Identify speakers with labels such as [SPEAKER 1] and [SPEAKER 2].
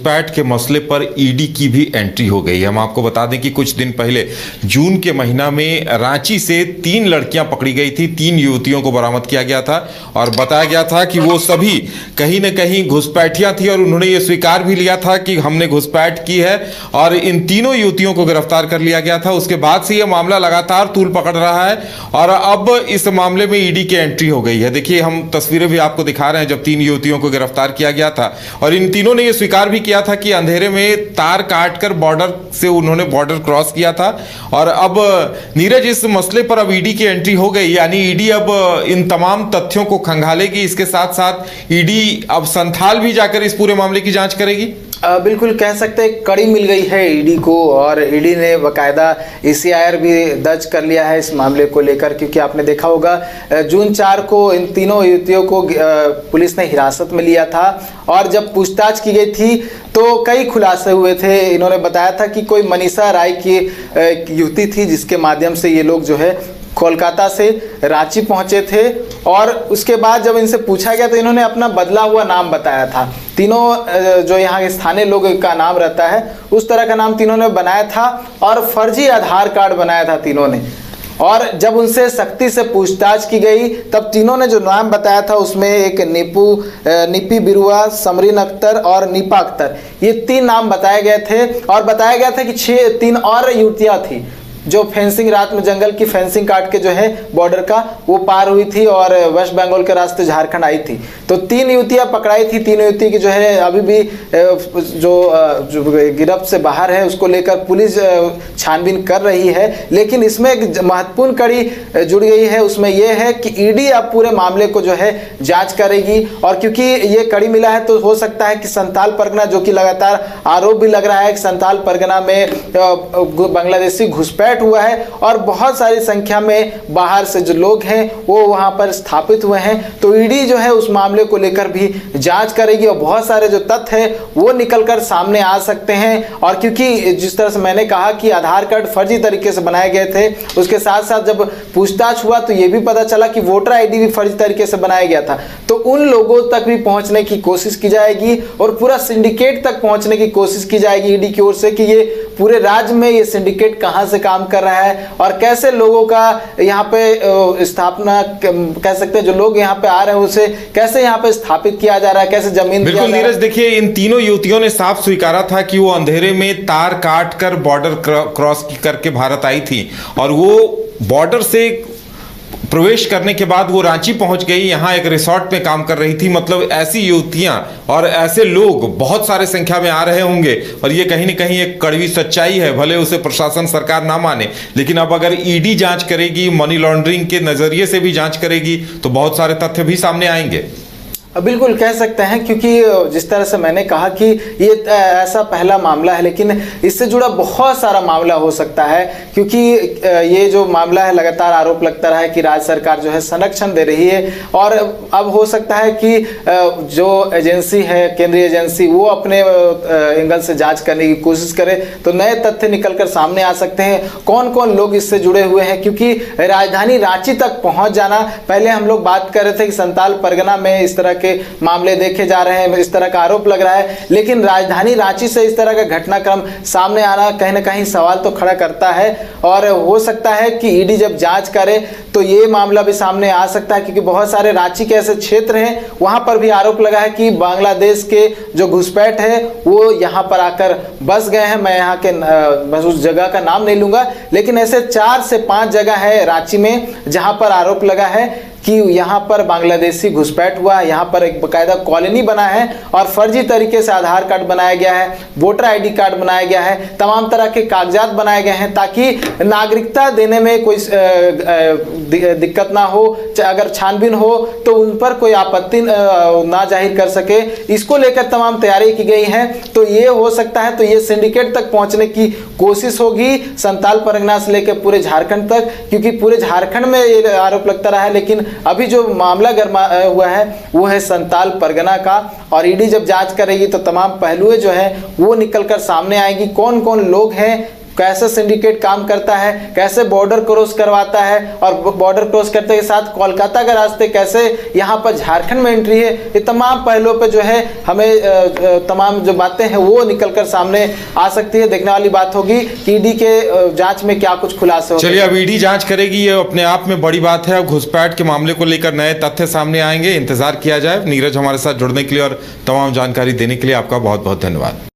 [SPEAKER 1] घुसपैठ के मसले पर ईडी की भी एंट्री हो गई है। हम आपको बता दें कि कुछ दिन पहले जून के महीना में रांची से 3 लड़कियां पकड़ी गई थी, 3 युवतियों को बरामद किया गया था और बताया गया था कि वो सभी कहीं न कहीं घुसपैठियां थी और उन्होंने ये स्वीकार भी लिया था कि हमने घुसपैठ की है और इन तीनों युवतियों को गिरफ्तार कर लिया गया था। उसके बाद से यह मामला लगातार तूल पकड़ रहा है और अब इस मामले में ईडी की एंट्री हो गई है। देखिए, हम तस्वीरें भी आपको दिखा रहे हैं जब 3 युवतियों को गिरफ्तार किया गया था और इन तीनों ने यह स्वीकार भी किया था कि अंधेरे में तार काटकर बॉर्डर से उन्होंने बॉर्डर क्रॉस किया था। और अब नीरज, इस मसले पर अब ईडी की एंट्री हो गई, यानी ईडी अब इन तमाम तथ्यों को खंगालेगी। इसके साथ साथ ईडी अब संथाल भी जाकर इस पूरे मामले की जांच करेगी।
[SPEAKER 2] बिल्कुल कह सकते हैं कड़ी मिल गई है ईडी को और ईडी ने बाकायदा ECIR भी दर्ज कर लिया है इस मामले को लेकर, क्योंकि आपने देखा होगा जून 4 को इन तीनों युवतियों को पुलिस ने हिरासत में लिया था और जब पूछताछ की गई थी तो कई खुलासे हुए थे। इन्होंने बताया था कि कोई मनीषा राय की युवती थी जिसके माध्यम से ये लोग जो है कोलकाता से रांची पहुंचे थे और उसके बाद जब इनसे पूछा गया तो इन्होंने अपना बदला हुआ नाम बताया था। तीनों जो यहाँ के स्थानीय लोग का नाम रहता है उस तरह का नाम तीनों ने बनाया था और फर्जी आधार कार्ड बनाया था तीनों ने। और जब उनसे सख्ती से पूछताछ की गई तब तीनों ने जो नाम बताया था उसमें एक निपी बिरुआ, समरीन अख्तर और नीपा अख्तर, ये 3 नाम बताए गए थे और बताया गया था कि 3 और युवतियाँ थी जो फेंसिंग, रात में जंगल की फेंसिंग काट के जो है बॉर्डर का वो पार हुई थी और वेस्ट बंगाल के रास्ते झारखंड आई थी। तो 3 युवतियां पकड़ाई थी। 3 युवती की जो है अभी भी जो गिरफ्त से बाहर है उसको लेकर पुलिस छानबीन कर रही है। लेकिन इसमें एक महत्वपूर्ण कड़ी जुड़ गई है, उसमें यह है कि ईडी अब पूरे मामले को जो है जांच करेगी और क्योंकि ये कड़ी मिला है तो हो सकता है कि संथाल परगना, जो कि लगातार आरोप भी लग रहा है कि संथाल परगना में बांग्लादेशी घुसपैठ हुआ है और बहुत सारी संख्या में बाहर से जो लोग हैं वो वहां पर स्थापित हुए हैं, तो ईडी जो है उस मामले को लेकर भी जांच करेगी और बहुत सारे जो तथ्य है वो निकलकर सामने आ सकते हैं। और क्योंकि जिस तरह से मैंने कहा कि आधार कार्ड फर्जी तरीके से बनाए गए थे, उसके साथ साथ जब पूछताछ हुआ तो ये भी पता चला कि वोटर ID भी फर्जी तरीके से बनाया गया था। तो उन लोगों तक भी पहुंचने की कोशिश की जाएगी और पूरा सिंडिकेट तक पहुंचने की कोशिश की जाएगी ईडी की ओर से कि ये पूरे राज्य में ये सिंडिकेट कहां से काम कर रहा है और कैसे लोगों का यहाँ पे स्थापना, कह सकते हैं जो लोग यहाँ पे आ रहे हैं उसे कैसे यहाँ पे स्थापित किया जा रहा है, कैसे जमीन।
[SPEAKER 1] बिल्कुल नीरज, देखिए इन तीनों युवतियों ने साफ स्वीकारा था कि वो अंधेरे में तार काट कर बॉर्डर क्रॉस करके भारत आई थी और वो बॉर्डर से प्रवेश करने के बाद वो रांची पहुंच गई, यहाँ एक रिसोर्ट में काम कर रही थी। मतलब ऐसी युवतियां और ऐसे लोग बहुत सारे संख्या में आ रहे होंगे और ये कहीं न कहीं एक कड़वी सच्चाई है, भले उसे प्रशासन सरकार ना माने। लेकिन अब अगर ईडी जांच करेगी, मनी लॉन्ड्रिंग के नजरिए से भी जांच करेगी तो बहुत सारे तथ्य भी सामने आएंगे।
[SPEAKER 2] बिल्कुल कह सकते हैं, क्योंकि जिस तरह से मैंने कहा कि ये ऐसा पहला मामला है लेकिन इससे जुड़ा बहुत सारा मामला हो सकता है, क्योंकि ये जो मामला है लगातार आरोप लगता रहा है कि राज्य सरकार जो है संरक्षण दे रही है और अब हो सकता है कि जो एजेंसी है, केंद्रीय एजेंसी, वो अपने एंगल से जांच करने की कोशिश करे तो नए तथ्य निकलकर सामने आ सकते हैं। कौन कौन लोग इससे जुड़े हुए हैं, क्योंकि राजधानी रांची तक पहुंच जाना, पहले हम लोग बात कर रहे थे कि संथाल परगना में इस तरह मामले देखे जा रहे हैं, इस तरह का आरोप लग रहा है, लेकिन राजधानी रांची से इस तरह का घटनाक्रम सामने आना कहीं ना कहीं सवाल तो खड़ा करता है और हो सकता है कि ईडी जब जांच करे तो ये मामला भी सामने आ सकता है, क्योंकि बहुत सारे रांची के ऐसे क्षेत्र हैं वहां पर भी आरोप लगा है कि बांग्लादेश के जो घुसपैठ है वो यहां पर आकर बस गए हैं। मैं यहाँ के बस उस जगह का नाम नहीं लूंगा, लेकिन ऐसे 4 से 5 जगह है रांची में जहां पर आरोप लगा है कि यहाँ पर बांग्लादेशी घुसपैठ हुआ है, यहाँ पर एक बाकायदा कॉलोनी बना है और फर्जी तरीके से आधार कार्ड बनाया गया है, वोटर ID कार्ड बनाया गया है, तमाम तरह के कागजात बनाए गए हैं ताकि नागरिकता देने में कोई दिक्कत ना हो, अगर छानबीन हो तो उन पर कोई आपत्ति ना जाहिर कर सके। इसको लेकर तमाम तैयारी की गई है। तो ये हो सकता है, तो ये सिंडिकेट तक पहुंचने की कोशिश होगी संथाल परगना से लेकर पूरे झारखंड तक, क्योंकि पूरे झारखंड में ये आरोप लगता रहा है लेकिन अभी जो मामला गर्मा हुआ है वो है संथाल परगना का और ईडी जब जांच करेगी तो तमाम पहलुएं जो है वो निकलकर सामने आएगी। कौन कौन लोग हैं, कैसे सिंडिकेट काम करता है, कैसे बॉर्डर क्रॉस करवाता है और बॉर्डर क्रॉस करते के साथ कोलकाता के रास्ते कैसे यहाँ पर झारखंड में एंट्री है, ये तमाम पहलुओं पे जो है हमें तमाम जो बातें हैं वो निकलकर सामने आ सकती है। देखने वाली बात होगी कि ईडी के जांच में क्या कुछ खुलासे होंगे।
[SPEAKER 1] चलिए, अब ईडी जांच करेगी, ये अपने आप में बड़ी बात है। अब घुसपैठ के मामले को लेकर नए तथ्य सामने आएंगे, इंतजार किया जाए। नीरज हमारे साथ जुड़ने के लिए और तमाम जानकारी देने के लिए आपका बहुत बहुत धन्यवाद।